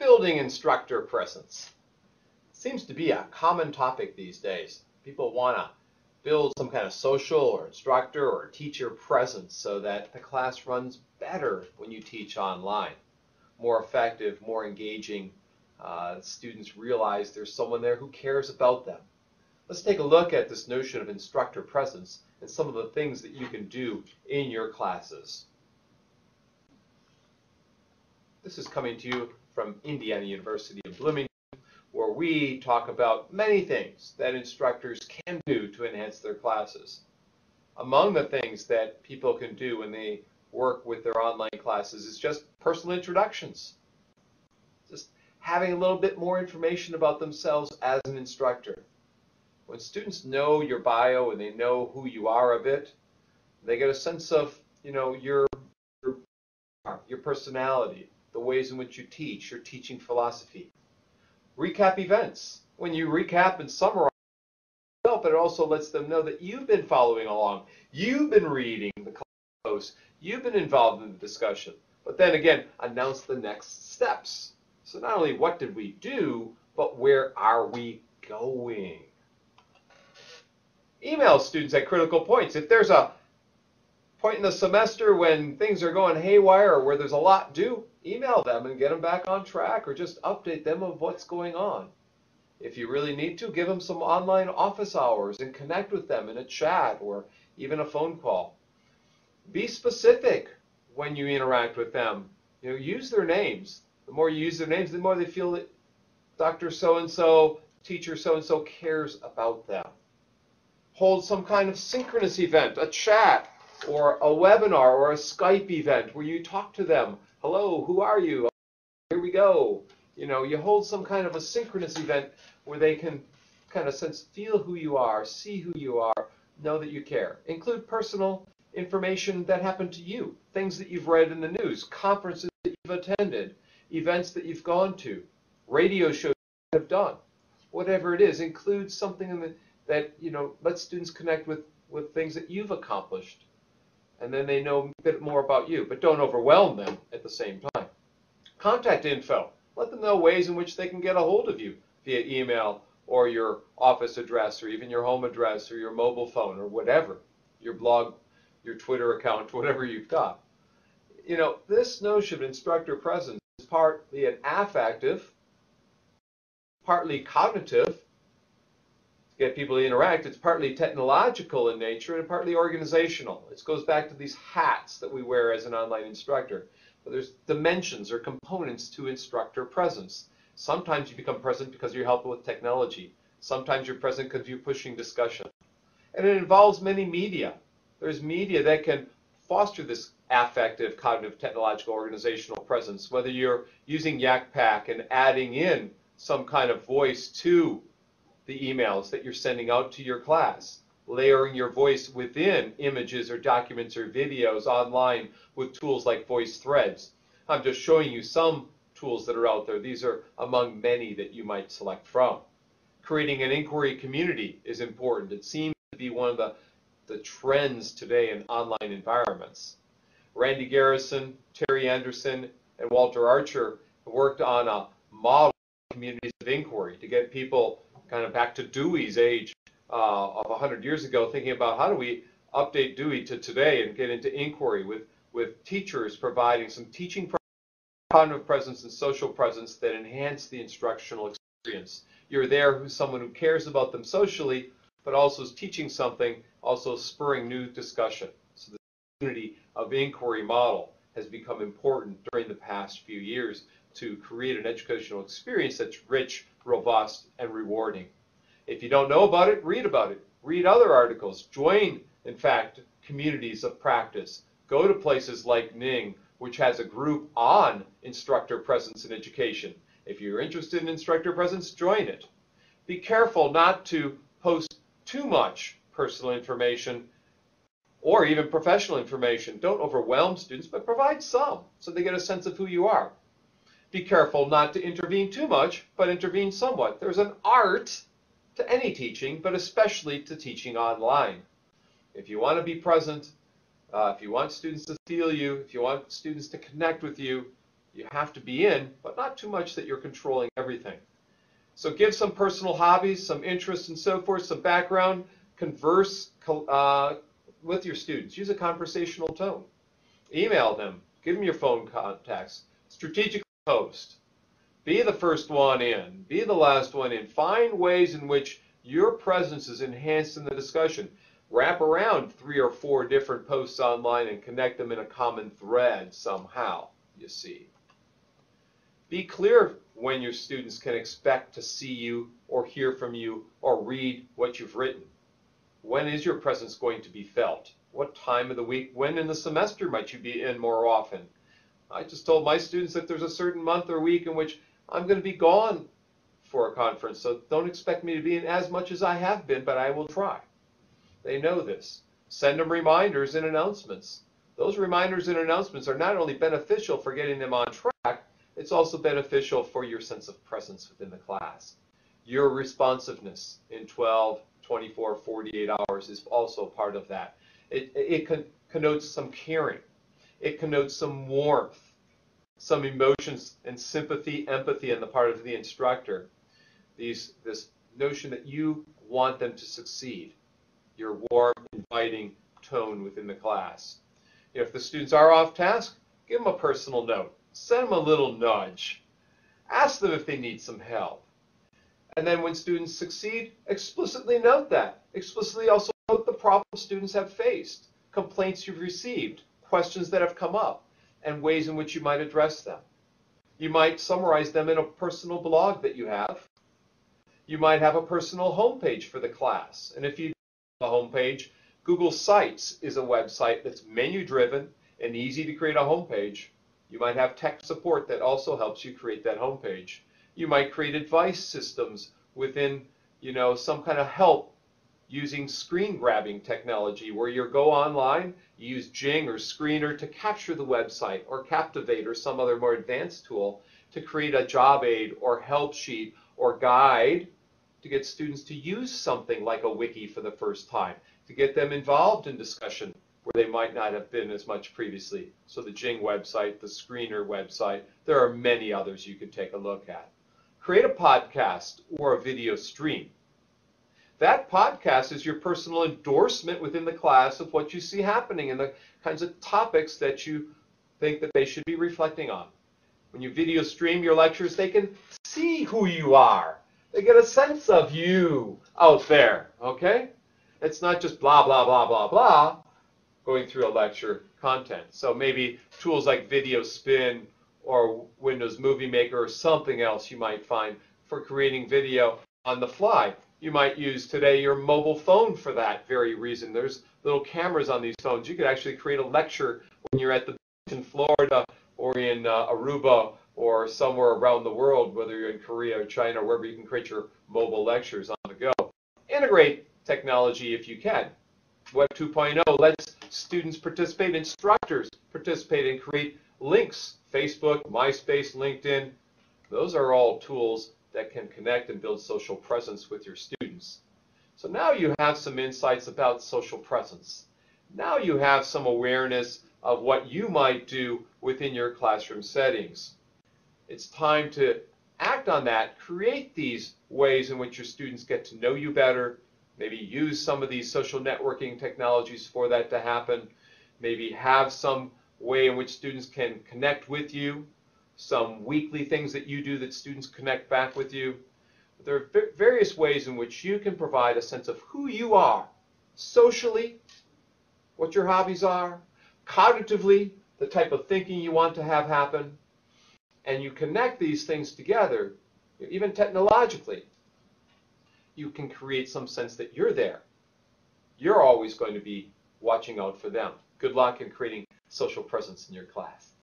Building instructor presence. Seems to be a common topic these days. People want to build some kind of social or instructor or teacher presence so that the class runs better when you teach online. More effective, more engaging. Students realize there's someone there who cares about them. Let's take a look at this notion of instructor presence and some of the things that you can do in your classes. This is coming to you from Indiana University in Bloomington, where we talk about many things that instructors can do to enhance their classes. Among the things that people can do when they work with their online classes is just personal introductions. Just having a little bit more information about themselves as an instructor. When students know your bio and they know who you are a bit, they get a sense of, your personality, the ways in which you teach, your teaching philosophy. Recap events. When you recap and summarize yourself, it also lets them know that you've been following along. You've been reading the posts. You've been involved in the discussion. But then again, announce the next steps. So not only what did we do, but where are we going? Email students at critical points. If there's a point in the semester when things are going haywire or where there's a lot due, email them and get them back on track, or just update them of what's going on. If you really need to, give them some online office hours and connect with them in a chat or even a phone call. Be specific when you interact with them. Use their names. The more you use their names, the more they feel that Dr. So-and-so, teacher so-and-so cares about them. Hold some kind of synchronous event, a chat, or a webinar, or a Skype event where you talk to them. Hello, who are you? Here we go. You hold some kind of a synchronous event where they can kind of feel who you are, see who you are, know that you care. Include personal information that happened to you, things that you've read in the news, conferences that you've attended, events that you've gone to, radio shows you have done. Whatever it is, include something that lets students connect with things that you've accomplished. And then they know a bit more about you, but don't overwhelm them at the same time. Contact info. Let them know ways in which they can get a hold of you via email or your office address or even your home address or your mobile phone or whatever, your blog, your Twitter account, whatever you've got. This notion of instructor presence is partly an affective, partly cognitive, get people to interact. It's partly technological in nature and partly organizational. It goes back to these hats that we wear as an online instructor. But there's dimensions or components to instructor presence. Sometimes you become present because you're helping with technology. Sometimes you're present because you're pushing discussion. And it involves many media. There's media that can foster this affective, cognitive, technological, organizational presence, whether you're using YakPack and adding in some kind of voice to the emails that you're sending out to your class, layering your voice within images or documents or videos online with tools like voice threads. I'm just showing you some tools that are out there. These are among many that you might select from. Creating an inquiry community is important. It seems to be one of the trends today in online environments. Randy Garrison, Terry Anderson, and Walter Archer worked on a model of communities of inquiry to get people kind of back to Dewey's age of 100 years ago, thinking about how do we update Dewey to today and get into inquiry with teachers providing some teaching cognitive presence and social presence that enhance the instructional experience. You're there who's someone who cares about them socially, but also is teaching something, also spurring new discussion. So the community of inquiry model has become important during the past few years to create an educational experience that's rich, robust, and rewarding. If you don't know about it, read about it. Read other articles. Join, in fact, communities of practice. Go to places like Ning, which has a group on instructor presence in education. If you're interested in instructor presence, join it. Be careful not to post too much personal information or even professional information. Don't overwhelm students, but provide some so they get a sense of who you are. Be careful not to intervene too much, but intervene somewhat. There's an art to any teaching, but especially to teaching online. If you want to be present, if you want students to feel you, if you want students to connect with you, You have to be in, but not too much that you're controlling everything. So give some personal hobbies, some interests and so forth, some background. Converse with your students. Use a conversational tone. Email them. Give them your phone contacts. Strategically post. Be the first one in. Be the last one in. Find ways in which your presence is enhanced in the discussion. Wrap around 3 or 4 different posts online and connect them in a common thread somehow, you see. Be clear when your students can expect to see you or hear from you or read what you've written. When is your presence going to be felt? What time of the week? When in the semester might you be in more often? I just told my students that there's a certain month or week in which I'm going to be gone for a conference, so don't expect me to be in as much as I have been, but I will try. They know this. Send them reminders and announcements. Those reminders and announcements are not only beneficial for getting them on track, it's also beneficial for your sense of presence within the class. Your responsiveness in 12, 24, 48 hours is also part of that. It connotes some caring. It connotes some warmth, some emotions and sympathy, empathy on the part of the instructor. This notion that you want them to succeed. Your warm, inviting tone within the class. If the students are off task, give them a personal note. Send them a little nudge. Ask them if they need some help. And then when students succeed, explicitly note that. Explicitly also note the problems students have faced, complaints you've received, questions that have come up, and ways in which you might address them. You might summarize them in a personal blog that you have. You might have a personal homepage for the class. And if you do a homepage, Google Sites is a website that's menu-driven and easy to create a homepage. You might have tech support that also helps you create that homepage. You might create advice systems within, some kind of help using screen grabbing technology where you go online, you use Jing or Screener to capture the website, or Captivate or some other more advanced tool to create a job aid or help sheet or guide to get students to use something like a wiki for the first time, to get them involved in discussion where they might not have been as much previously. So the Jing website, the Screener website, there are many others you can take a look at. Create a podcast or a video stream. That podcast is your personal endorsement within the class of what you see happening and the kinds of topics that you think that they should be reflecting on. When you video stream your lectures, they can see who you are. They get a sense of you out there, okay? It's not just blah, blah, blah, blah, blah, going through a lecture content. So maybe tools like Video Spin or Windows Movie Maker or something else you might find for creating video on the fly. You might use today your mobile phone for that very reason. There's little cameras on these phones. You could actually create a lecture when you're at the beach in Florida or in Aruba or somewhere around the world, whether you're in Korea or China or wherever you can create your mobile lectures on the go. Integrate technology if you can. Web 2.0 lets students participate, instructors participate, and create links. Facebook, MySpace, LinkedIn, those are all tools that can connect and build social presence with your students. So now you have some insights about social presence. Now you have some awareness of what you might do within your classroom settings. It's time to act on that, create these ways in which your students get to know you better, maybe use some of these social networking technologies for that to happen, maybe have some way in which students can connect with you, some weekly things that you do that students connect back with you. There are various ways in which you can provide a sense of who you are, socially, what your hobbies are, cognitively, the type of thinking you want to have happen, and you connect these things together, even technologically. You can create some sense that you're there. You're always going to be watching out for them. Good luck in creating social presence in your class.